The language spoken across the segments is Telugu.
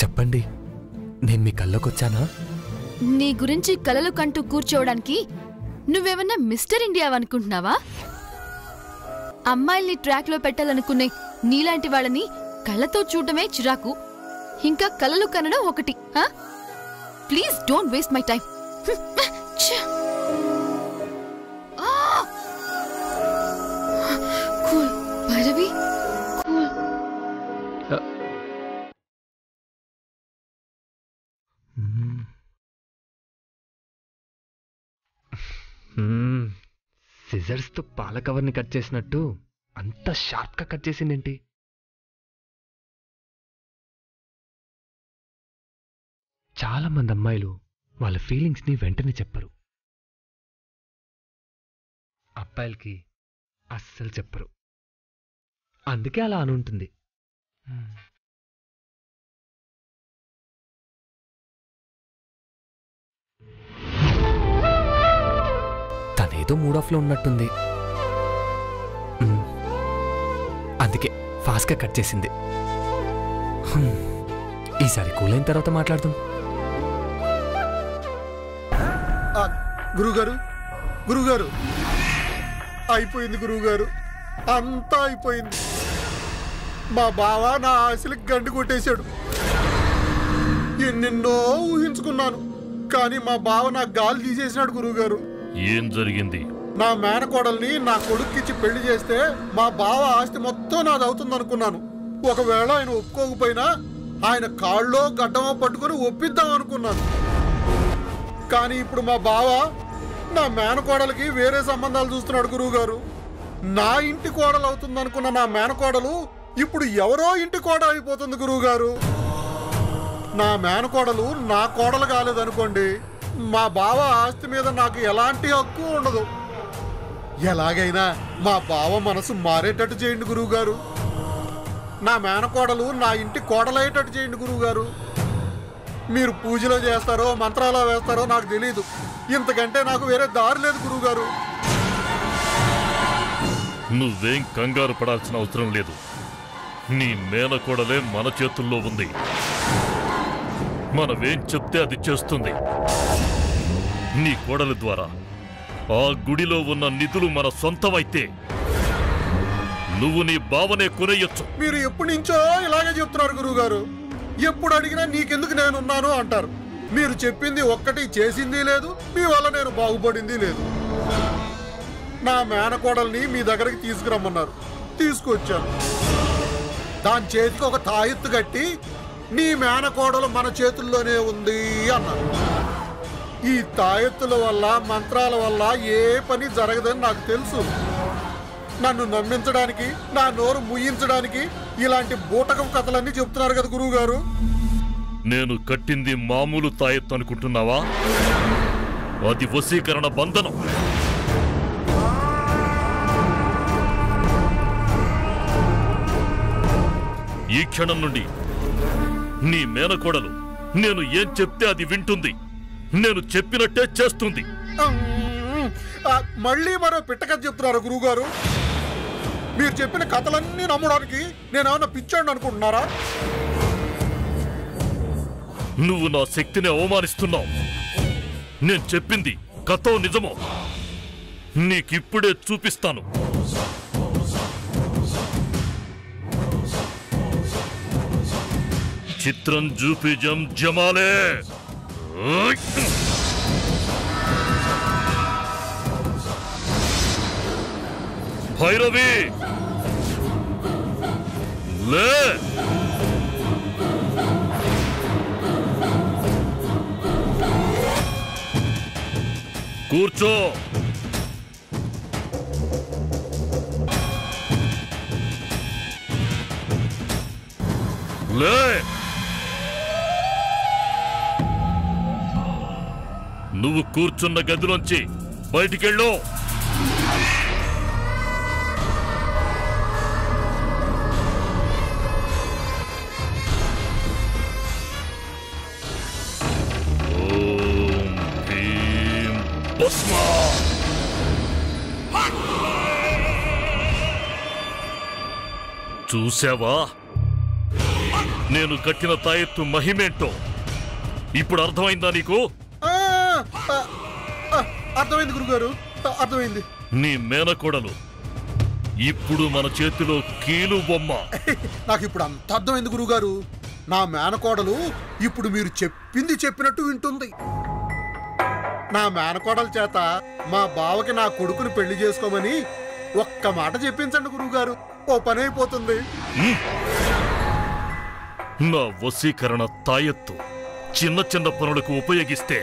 చెప్పండి, నేను మీ కళ్ళకొచ్చానా? నీ గురించి కలలు కంటూ కూర్చోవడానికి నువ్వేమన్నా మిస్టర్ ఇండియా అనుకుంటున్నావా? అమ్మాయిల్ని ట్రాక్లో పెట్టాలనుకునే నీలాంటి వాళ్ళని కళ్ళతో చూడటమే చిరాకు, ఇంకా కలలు కనడం ఒకటి. Please don't waste my time. Cool Bhairavi, cool. సిజర్స్తో పాల కవర్ని కట్ చేసినట్టు అంత షార్ప్గా కట్ చేసిందేంటి? చాలా మంది అమ్మాయిలు వాళ్ళ ఫీలింగ్స్ని వెంటనే చెప్పరు, అబ్బాయిలకి అస్సలు చెప్పరు. అందుకే అలా అని ఉంటుంది. తనేదో మూడ్ ఆఫ్లో ఉన్నట్టుంది, అందుకే ఫాస్ట్గా కట్ చేసింది. ఈసారి కూల్ అయిన తర్వాత మాట్లాడదాం. గురువుగారు, గురువుగారు, అయిపోయింది గురువుగారు, అంతా అయిపోయింది. మా బావ నా ఆశలకు గండి కొట్టేశాడు. ఎన్నెన్నో ఊహించుకున్నాను, కానీ మా బావ నా గాలి తీసేసినాడు గురువుగారు. ఏం జరిగింది? నా మేనకోడల్ని నా కొడుక్కిచ్చి పెళ్లి చేస్తే మా బావ ఆస్తి మొత్తం నాది అవుతుంది అనుకున్నాను. ఒకవేళ ఆయన ఒప్పుకోకపోయినా ఆయన కాళ్ళో గడ్డమో పట్టుకుని ఒప్పిద్దాం అనుకున్నాను. కానీ ఇప్పుడు మా బావ నా మేనకోడలికి వేరే సంబంధాలు చూస్తున్నాడు గురువుగారు. నా ఇంటి కోడలు అవుతుంది అనుకున్న నా మేనకోడలు ఇప్పుడు ఎవరో ఇంటి కోడలు అయిపోతుంది గురువుగారు. నా మేనకోడలు నా కోడలు కాలేదనుకోండి, మా బావ ఆస్తి మీద నాకు ఎలాంటి హక్కు ఉండదు. ఎలాగైనా మా బావ మనసు మారేటట్టు చేయండి గురువుగారు. నా మేనకోడలు నా ఇంటి కోడలయ్యేటట్టు చేయండి గురువుగారు. మీరు పూజలో చేస్తారో మంత్రాలు వేస్తారో నాకు తెలియదు, ఇంతకంటే నాకు వేరే దారి లేదు గురువుగారు. నువ్వేం కంగారు పడాల్సిన అవసరం లేదు. నీ మేనకోడలే మన చేతుల్లో ఉంది. మనమేం చెప్తే అది చేస్తుంది. నీ కోడల ద్వారా ఆ గుడిలో ఉన్న నిధులు మన సొంతమైతే నువ్వు నీ బావనే కొనేయొచ్చు. మీరు ఎప్పటి నుంచో ఇలాగే చెప్తున్నారు గురువుగారు. ఎప్పుడు అడిగినా నీకెందుకు నేనున్నాను అంటారు. మీరు చెప్పింది ఒక్కటి చేసింది లేదు, మీ వల్ల నేను బాగుపడింది లేదు. నా మేనకోడల్ని మీ దగ్గరికి తీసుకురమ్మన్నారు, తీసుకొచ్చాను. దాని చేతికి ఒక తాయెత్తు కట్టి నీ మేనకోడలు మన చేతుల్లోనే ఉంది అన్నారు. ఈ తాయెత్తుల వల్ల మంత్రాల వల్ల ఏ పని జరగదని నాకు తెలుసు. నన్ను నమ్మించడానికి, నా నోరు ముయ్యించడానికి ఇలాంటి బూటకం కథలన్నీ చెప్తున్నారు కదా గురువు గారు. నేను కట్టింది మామూలు తాయెత్తు అనుకుంటున్నావా? అది వశీకరణ బంధనం. ఈ క్షణం నుండి నీ మేనకోడలు నేను ఏం చెప్తే అది వింటుంది, నేను చెప్పినట్టే చేస్తుంది. మళ్ళీ మరో పిట్టకథ చెప్తున్నారు గురువుగారు. మీరు చెప్పిన కథలన్నీ నమ్మడానికి నేనేమన్నా పిచ్చాడు అనుకుంటున్నారా? నువ్వు నా శక్తిని అవమానిస్తున్నావు. నేను చెప్పింది కథో నిజమో నీకిప్పుడే చూపిస్తాను. చిత్రం జూపిజం జమాలే. భైరవి లే. కూర్చో. లే. నువ్వు కూర్చున్న గదిలోంచి బయటికెళ్ళు. ఓం భీం భస్మ. చూసావా? నేను కట్టిన తాయెత్తు మహిమేంటో ఇప్పుడు అర్థమైందా నీకు? అర్థమైంది గురుగారు, అర్థమైంది. నీ మేనకోడలు ఇప్పుడు మన చేతిలో కీలు బొమ్మ. నాకు ఇప్పుడు అంత అర్థమైంది గురుగారు. నా మేనకోడలు ఇప్పుడు మీరు చెప్పింది చెప్పినట్టు వింటుంది. నా మేనకోడల చేత మా బావకి నా కొడుకుని పెళ్లి చేసుకోమని ఒక్క మాట చెప్పించండి గురువుగారు, ఓ పని అయిపోతుంది. నా వశీకరణ తాయెత్తు చిన్న చిన్న పనులకు ఉపయోగిస్తే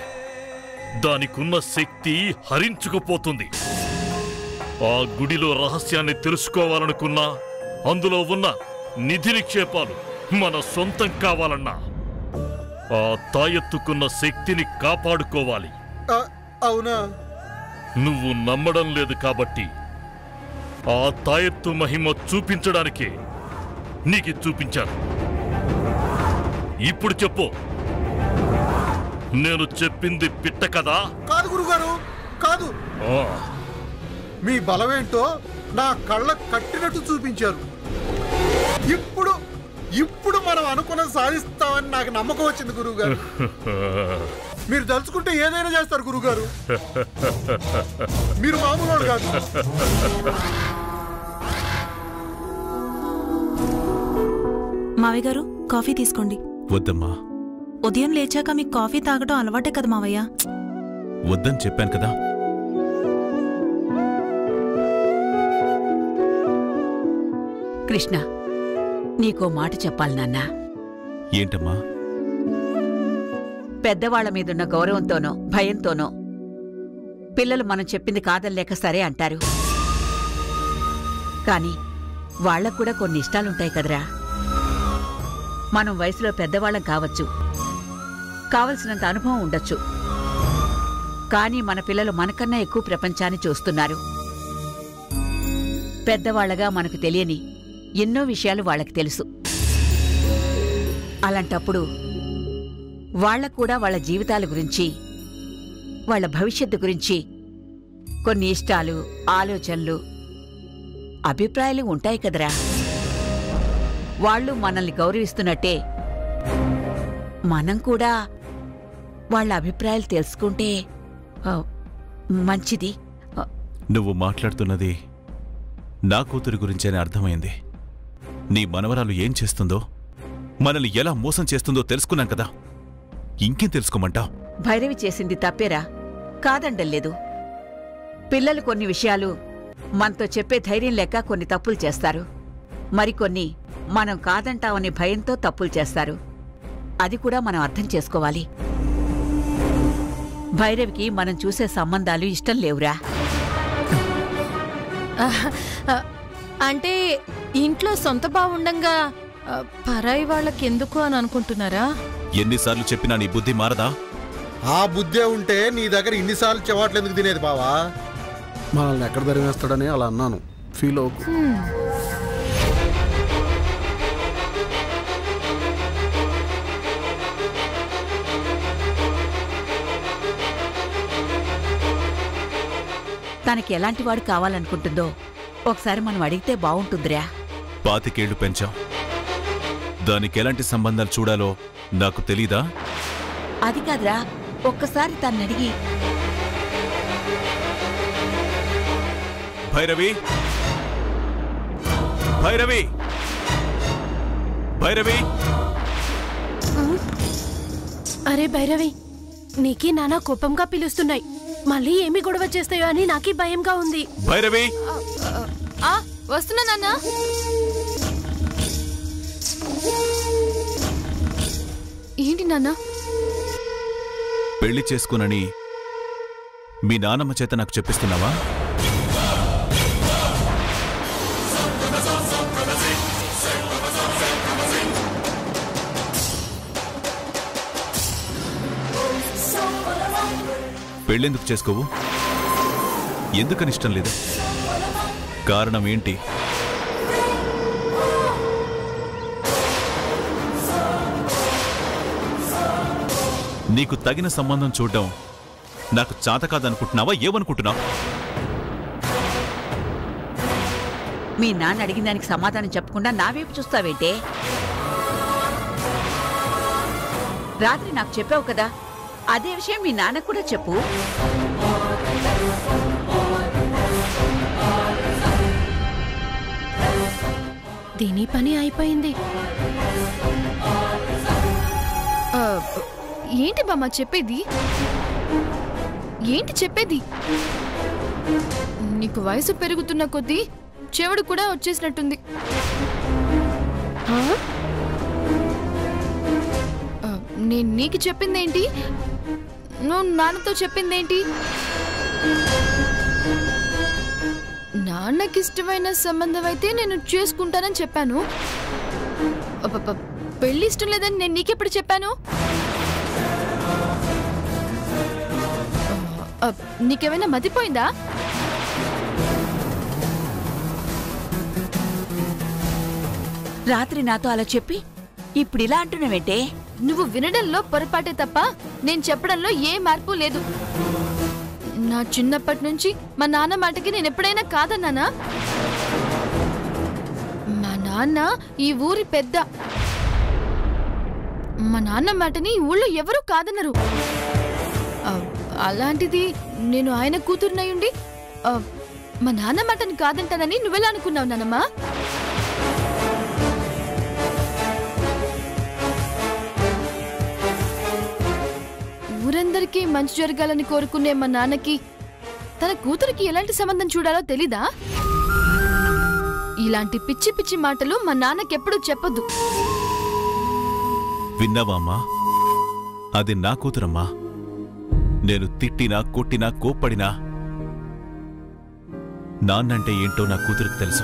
దానికున్న శక్తి హరించుకుపోతుంది. ఆ గుడిలో రహస్యాన్ని తెలుసుకోవాలనుకున్నా, అందులో ఉన్న నిధి నిక్షేపాలు మన సొంతం కావాలన్నా ఆ తాయెత్తుకున్న శక్తిని కాపాడుకోవాలి. అవునా? నువ్వు నమ్మడం లేదు కాబట్టి ఆ తాయెత్తు మహిమ చూపించడానికే నీకు చూపించాను. ఇప్పుడు చెప్పు, నేను చెప్పింది పిట్ట కదా? కాదు గురుగారు, కాదు. మీ బలమేంటో నా కళ్ళ కట్టినట్టు చూపించారు. ఇప్పుడు మనం అనుకున్నది సాధిస్తామని నాకు నమ్మకం వచ్చింది గురువుగారు. మీరు తలుచుకుంటే ఏదైనా చేస్తారు గురువుగారు. మీరు మామూలు కాదు. మావయ్య గారు, కాఫీ తీసుకోండి. వద్దమ్మా. ఉదయం లేచాక మీకు కాఫీ తాగడం అలవాటే కదా మావయ్య. వద్దని చెప్పాను కదా. కృష్ణ, నీకో మాట చెప్పాలి నాన్నా. ఏంటమ్మా? పెద్దవాళ్ల మీదున్న గౌరవంతోనో భయంతోనో పిల్లలు మనం చెప్పింది కాదనలేక సరే అంటారు. కాని వాళ్లకు కూడా కొన్ని ఇష్టాలుంటాయి కదరా. మనం వయసులో పెద్దవాళ్లం కావచ్చు, కావలసినంత అనుభవం ఉండొచ్చు, కానీ మన పిల్లలు మనకన్నా ఎక్కువ ప్రపంచాన్ని చూస్తున్నారు. పెద్దవాళ్లగా మనకు తెలియని ఎన్నో విషయాలు వాళ్లకు తెలుసు. అలాంటప్పుడు వాళ్లకు కూడా వాళ్ల జీవితాల గురించి, వాళ్ల భవిష్యత్తు గురించి కొన్ని ఇష్టాలు, ఆలోచనలు, అభిప్రాయాలు ఉంటాయి కదరా. వాళ్ళు మనల్ని గౌరవిస్తున్నట్టే మనం కూడా వాళ్ళ అభిప్రాయాలు తెలుసుకుంటే మంచిది. నువ్వు మాట్లాడుతున్నది నా కూతురి గురించని అర్థమైంది. నీ మనవరాలు ఏం చేస్తుందో, మనల్ని ఎలా మోసం చేస్తుందో తెలుసుకున్నాం కదా, ఇంకేం తెలుసుకోమంటావు? భైరవి చేసింది తప్పేరా, కాదండలేదు. పిల్లలు కొన్ని విషయాలు మనతో చెప్పే ధైర్యం లేక కొన్ని తప్పులు చేస్తారు. మరికొన్ని మనం కాదంటామనే భయంతో తప్పులు చేస్తారు. అది కూడా మనం అర్థం చేసుకోవాలి. భైరవికి మనం చూసే సంబంధాలు ఇష్టం లేవురా. అంటే ఇంట్లో సొంత బావుండంగా పరాయి వాళ్ళకెందుకు అని అనుకుంటున్నారా? ఎన్నిసార్లు చెప్పినా నీ బుద్ధి మారదా? ఆ బుద్ధే ఉంటే నీ దగ్గర ఇన్నిసార్లు చెవాట్లు ఎందుకు తినేది బావా? మనల్ని ఎక్కడ ధరివేస్తాడని అలా అన్నాను, ఫీల్ అవుకు. తనకి ఎలాంటి వాడు కావాలనుకుంటుందో ఒకసారి మనం అడిగితే బావుంటుందిరా. 25 ఏళ్లు పెంచాం, దానికి ఎలాంటి సంబంధాలు చూడాలో నాకు తెలీదా? అది కాదురా, ఒక్కసారి తన్నడిగి. భైరవి, భైరవి, భైరవి. అరే భైరవి, నీకీ నానా కోపంగా పిలుస్తున్నాయి. మళ్ళీ ఏమి గొడవ చేస్తాయో అని నాకీ భయంగా ఉంది. భైరవి, వస్తున్నా నాన్న. ఏంటి నాన్న? పెళ్లి చేసుకోనని మీ నానమ్మ చేత నాకు చెప్పిస్తున్నావా? పెళ్ళెందుకు చేసుకోవు? ఎందుకని ఇష్టం లేదు? కారణం ఏంటి? నీకు తగిన సంబంధం చూడడం నాకు చాత కాదనుకుంటున్నావా? ఏమనుకుంటున్నావు? మీ నాన్న అడిగిన దానికి సమాధానం చెప్పకుండా నా వైపు చూస్తావేంటే? రాత్రి నాకు చెప్పావు కదా, అదే విషయం మీ నాన్న కూడా చెప్పు. దీని పని అయిపోయింది. ఏంటి బామ్మ చెప్పేది? ఏంటి చెప్పేది? నీకు వయసు పెరుగుతున్న కొద్దీ చెవుడు కూడా వచ్చేసినట్టుంది. నేను నీకు చెప్పిందేంటి? నువ్వు నాన్నతో చెప్పిందేంటి? నాన్నకిష్టమైన సంబంధం అయితే నేను చేసుకుంటానని చెప్పాను. పెళ్లి ఇష్టం లేదని నేను నీకెప్పుడు చెప్పాను? నీకేమైనా మతిపోయిందా? రాత్రి నాతో అలా చెప్పి ఇప్పుడు ఇలా అంటున్నావేంటే? నువ్వు వినడంలో పొరపాటే తప్ప నేను చెప్పడంలో ఏ మార్పు లేదు. నా చిన్నప్పటి నుంచి మా నాన్న మాటకి నేను ఎప్పుడైనా కాదన్నానా? మా నాన్న ఈ ఊరి పెద్ద. మా నాన్న మాటని ఊళ్ళో ఎవరూ కాదన్నారు. అలాంటిది నేను ఆయన కూతురునయ్యుండి మా నాన్న మాటని కాదంటానని నువ్వెలా అనుకున్నావు నాన్నమ్మా? ఊరందరికీ మంచి జరగాలని కోరుకునే మా నాన్నకి తన కూతురికి ఎలాంటి సంబంధం చూడాలో తెలీదా? ఇలాంటి పిచ్చి పిచ్చి మాటలు మా నాన్నకెప్పుడు చెప్పొద్దు. విన్నావా అమ్మా? అది నా కూతురమ్మా. నేను తిట్టినా కొట్టినా కోప్పడినా నాన్నంటే ఏంటో నా కూతురికి తెలుసు.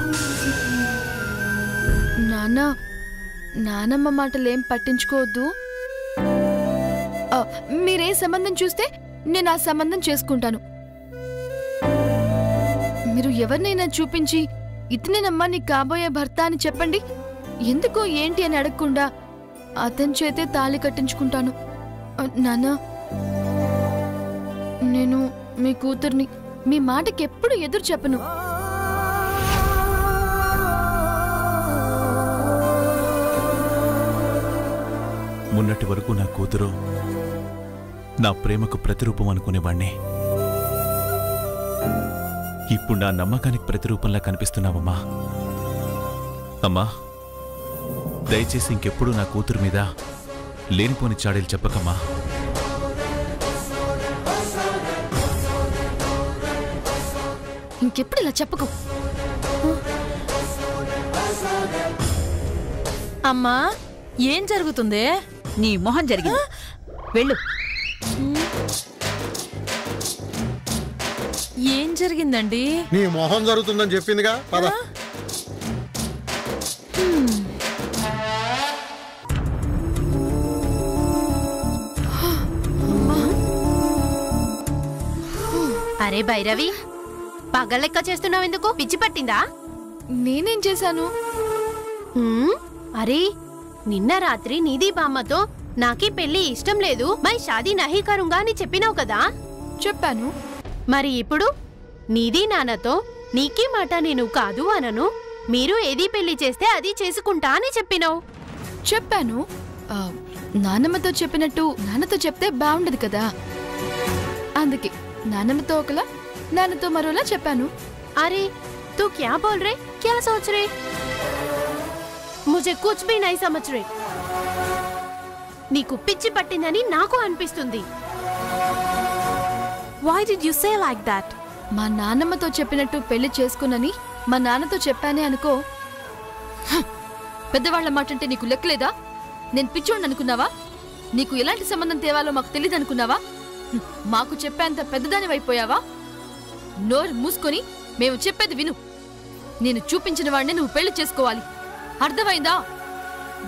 నానమ్మ మాటలేం పట్టించుకోవద్దు. మీరే సంబంధం చూస్తే నేను ఆ సంబంధం చేసుకుంటాను. మీరు ఎవరినైనా చూపించి ఇతనేనమ్మా నీ కాబోయే భర్త అని చెప్పండి. ఎందుకో ఏంటి అని అడగకుండా అతని చేతే తాళి కట్టించుకుంటాను. నాన్న, నేను మీ కూతుర్ని. మీ మాటకి ఎప్పుడు ఎదురు చెప్పను. మొన్నటి వరకు నా కూతురు నా ప్రేమకు ప్రతిరూపం అనుకునేవాణ్ణి. ఇప్పుడు నా నమ్మకానికి ప్రతిరూపంలా కనిపిస్తున్నావమ్మా. అమ్మా, దయచేసి ఇంకెప్పుడు నా కూతురు మీద లేనిపోని చాడీలు చెప్పకమ్మా. ఇంకెప్పుడు ఇలా చెప్పకు. అమ్మా, ఏం జరుగుతుంది? నీ మొహం జరిగింది. వెళ్ళు. ఏం జరిగిందండి? నీ మొహం జరుగుతుందని చెప్పిందిగా, పద. అరే భైరవి, పగలెక్క చేస్తున్నావు ఎందుకు? పిచ్చి పట్టిందా? నేనేం చేశాను? అరే, నిన్న రాత్రి నీది బామ్మతో నాకీ పెళ్లి ఇష్టం లేదు, మై షాదీ నహీ కరుంగా అని చెప్పినావు కదా? చెప్పాను. మరి ఇప్పుడు నీది నాన్నతో నీకీ మాట నేను కాదు అనను, మీరు ఏది పెళ్లి చేస్తే అది చేసుకుంటా అని చెప్పినావు. చెప్పాను. నాన్నమ్మతో చెప్పినట్టు నాన్నతో చెప్తే బాగుండదు కదా, అందుకే నాన్నమ్మతో ఒకలా నాన్నతో మరోలా చెప్పాను. అరే తూ క్యా బోల్ రే, క్యా సోచ్ రే? ముझे कुछ भी नहीं समझ रे. నీకు పిచ్చి పట్టిందని నాకు అనిపిస్తుంది. Why did you say like that? మా నాన్నమ్మతో చెప్పినట్టు పెళ్లి చేసుకున్నని మా నాన్నతో చెప్పానే అనుకో. పెద్దవాళ్ల మాట అంటే నీకు లెక్కలేదా? నేను పిచ్చోడిని అనుకున్నావా? నీకు ఎలాంటి సంబంధం తేవాలో మాకు తెలియదు అనుకున్నావా? మాకు చెప్పేంత పెద్దదాని అయిపోయావా? నోరు మూసుకొని మేము చెప్పేది విను. నేను చూపించిన వాడిని నువ్వు పెళ్లి చేసుకోవాలి, అర్థమైందా?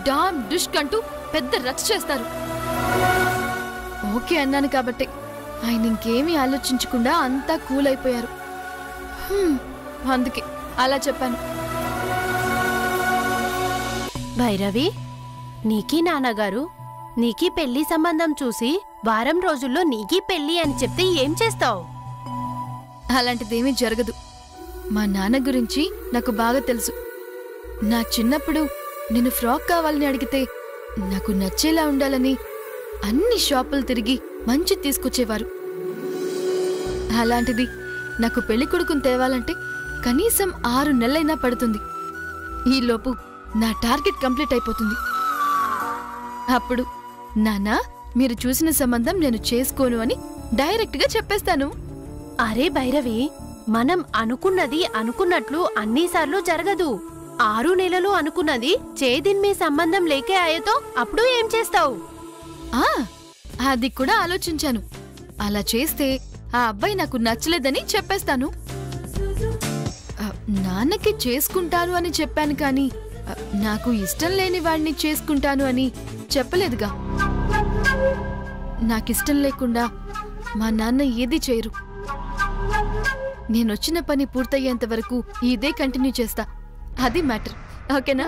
డామ్ డుష్ అంటూ పెద్ద రచ్చ చేస్తారు. ఓకే అన్నాను కాబట్టి ఆయన ఇంకేమీ ఆలోచించకుండా అంతా కూల్ అయిపోయారు. అందుకే అలా చెప్పాను. భైరవి, నీకీ నాన్నగారు నీకీ పెళ్లి సంబంధం చూసి వారం రోజుల్లో నీకీ పెళ్లి అని చెప్తే ఏం చేస్తావు? అలాంటిదేమీ జరగదు. మా నాన్న గురించి నాకు బాగా తెలుసు. నా చిన్నప్పుడు నేను ఫ్రాక్ కావాలని అడిగితే నాకు నచ్చేలా ఉండాలని అన్ని షాపులు తిరిగి మంచి తీసుకొచ్చేవారు. అలాంటిది నాకు పెళ్లి కొడుకుని తేవాలంటే కనీసం 6 నెలలైనా పడుతుంది. ఈలోపు నా టార్గెట్ కంప్లీట్ అయిపోతుంది. అప్పుడు నాన్నా, మీరు చూసిన సంబంధం నేను చేసుకోను అని డైరెక్ట్గా చెప్పేస్తాను. అరే భైరవి, మనం అనుకున్నది అనుకున్నట్లు అన్నిసార్లు జరగదు. 6 నెలలు అనుకున్నది చేదిన్మే సంబంధం లేకే ఆయతో అప్పుడు ఏం చేస్తావు? అది కూడా ఆలోచించాను. అలా చేస్తే ఆ అబ్బాయి నాకు నచ్చలేదని చెప్పేస్తాను. నాన్నకి చేసుకుంటాను అని చెప్పాను, కానీ నాకు ఇష్టం లేని వాడిని చేసుకుంటాను అని చెప్పలేదుగా. నాకిష్టం లేకుండా మా నాన్న ఏది చేయరు. నేనొచ్చిన పని పూర్తయ్యేంత వరకు ఇదే కంటిన్యూ చేస్తా. అది మ్యాటర్. ఓకేనా?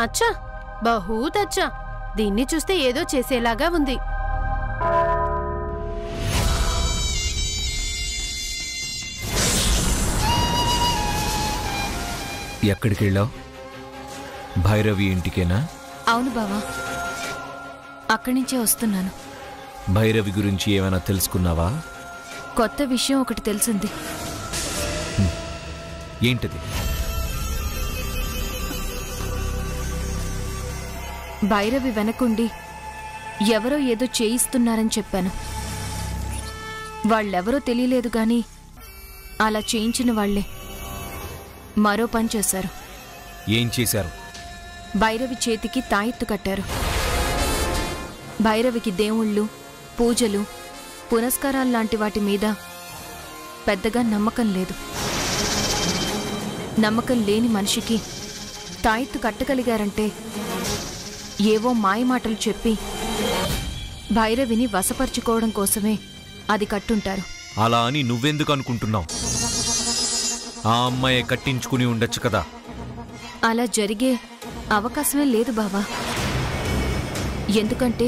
అచ్చా, బహూత్ అచ్చా. దీన్ని చూస్తే ఏదో చేసేలాగా ఉంది. ఎక్కడికి వెళ్ళావు? భైరవి ఇంటికేనా? అవును బావా, అక్కడి నుంచే వస్తున్నాను. భైరవి గురించి ఏమైనా తెలుసుకున్నావా? కొత్త విషయం ఒకటి తెలిసింది. ఏంటది? భైరవి వెనకుండి ఎవరో ఏదో చేయిస్తున్నారని చెప్పాను. వాళ్ళెవరో తెలియలేదు గాని అలా చేయించిన వాళ్లే మరో పని చేశారు. ఏం చేశారు? భైరవి చేతికి తాయెత్తు కట్టారు. భైరవికి దేవుళ్ళు, పూజలు, పునస్కారాల్లాంటి వాటి మీద పెద్దగా నమ్మకం లేదు. నమ్మకం లేని మనిషికి తాయెత్తు కట్టగలిగారంటే ఏవో మాయమాటలు చెప్పి భైరవిని వశపరుచుకోవడం కోసమే అది కట్టుంటారు. అలా అని నువ్వెందుకు అనుకుంటున్నావు? ఆ అమ్మాయి కట్టించుకుని ఉండొచ్చు కదా. అలా జరిగే అవకాశమే లేదు బావా. ఎందుకంటే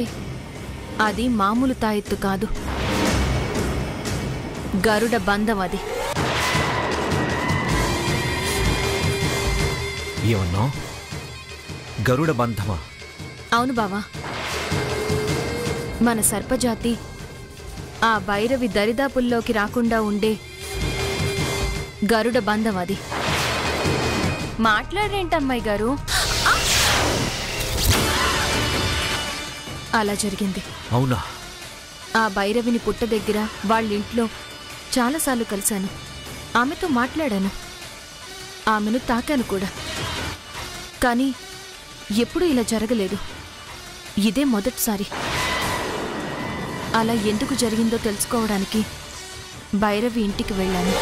అది మామూలు తాయెత్తు కాదు, గరుడ బంధం. అది ఏమన్నా? గరుడ బంధమా? అవును బావా. మన సర్పజాతి ఆ భైరవి దరిదాపుల్లోకి రాకుండా ఉండే గరుడ బంధం అది. మాట్లాడేంటమ్మాయి గారు? అలా జరిగింది. అవునా? ఆ భైరవిని పుట్ట దగ్గర వాళ్ళింట్లో చాలాసార్లు కలిశాను. ఆమెతో మాట్లాడాను, ఆమెను తాకాను కూడా. కానీ ఎప్పుడూ ఇలా జరగలేదు. ఇదే మొదటిసారి. అలా ఎందుకు జరిగిందో తెలుసుకోవడానికి భైరవి ఇంటికి వెళ్ళాను.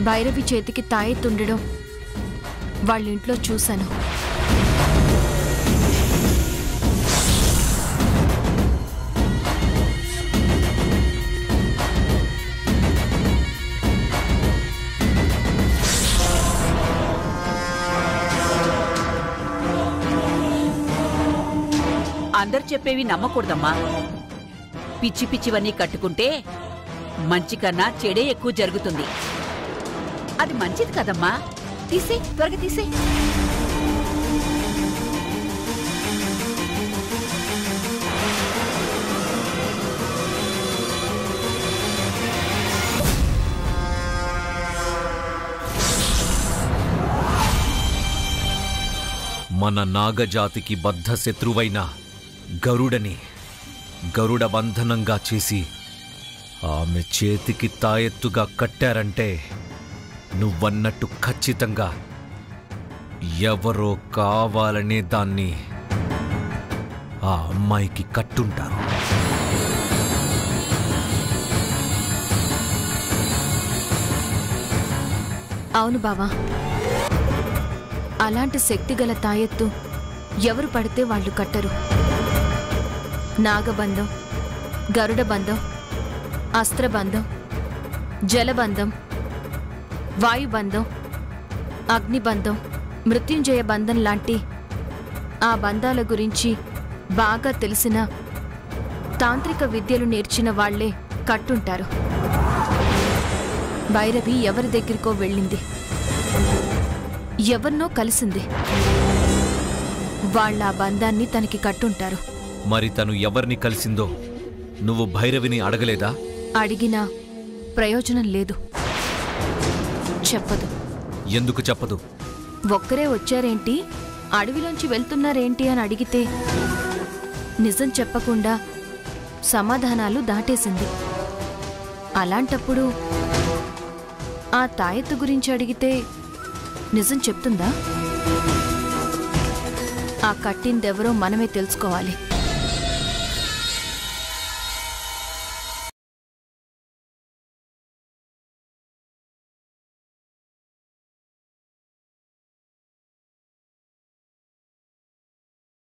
భైరవి చేతికి తాయెత్తుండడం వాళ్ళింట్లో చూశాను. అందరు చెప్పేవి నమ్మకూడదమ్మా. పిచ్చి పిచ్చివన్నీ కట్టుకుంటే మంచి కన్నా చెడే ఎక్కువ జరుగుతుంది. అది మంచిది కదమ్మా. తీసే, త్వరగా తీసే. మన నాగజాతికి బద్ధ శత్రువైన గరుడని గరుడ బంధనంగా చేసి ఆమె చేతికి తాయెత్తుగా కట్టారంటే నువ్వన్నట్టు ఖచ్చితంగా ఎవరో కావాలనే దాన్ని ఆ అమ్మాయికి కట్టుంటారు. అవును బావా, అలాంటి శక్తిగల తాయెత్తు ఎవరు పడితే వాళ్ళు కట్టరు. నాగబంధం, గరుడ బంధం, అస్త్రబంధం, జలబంధం, వాయుబంధం, అగ్నిబంధం, మృత్యుంజయ బంధం లాంటి ఆ బంధాల గురించి బాగా తెలిసిన తాంత్రిక విద్యలు నేర్చిన వాళ్లే కట్టుంటారు. భైరవి ఎవరి దగ్గరికో వెళ్ళింది, ఎవరినో కలిసింది. వాళ్ళ ఆ బంధాన్ని తనకి కట్టుంటారు. మరి తను ఎవరిని కలిసిందో నువ్వు భైరవిని అడగలేదా? అడిగినా ప్రయోజనం లేదు. చెప్పదు. ఎందుకు చెప్పదు? ఒక్కరే వచ్చారేంటి, అడవిలోంచి వెళ్తున్నారేంటి అని అడిగితే నిజం చెప్పకుండా సమాధానాలు దాటేసింది. అలాంటప్పుడు ఆ తాయెత్తు గురించి అడిగితే నిజం చెప్తుందా? ఆ కట్టిందెవరో మనమే తెలుసుకోవాలి.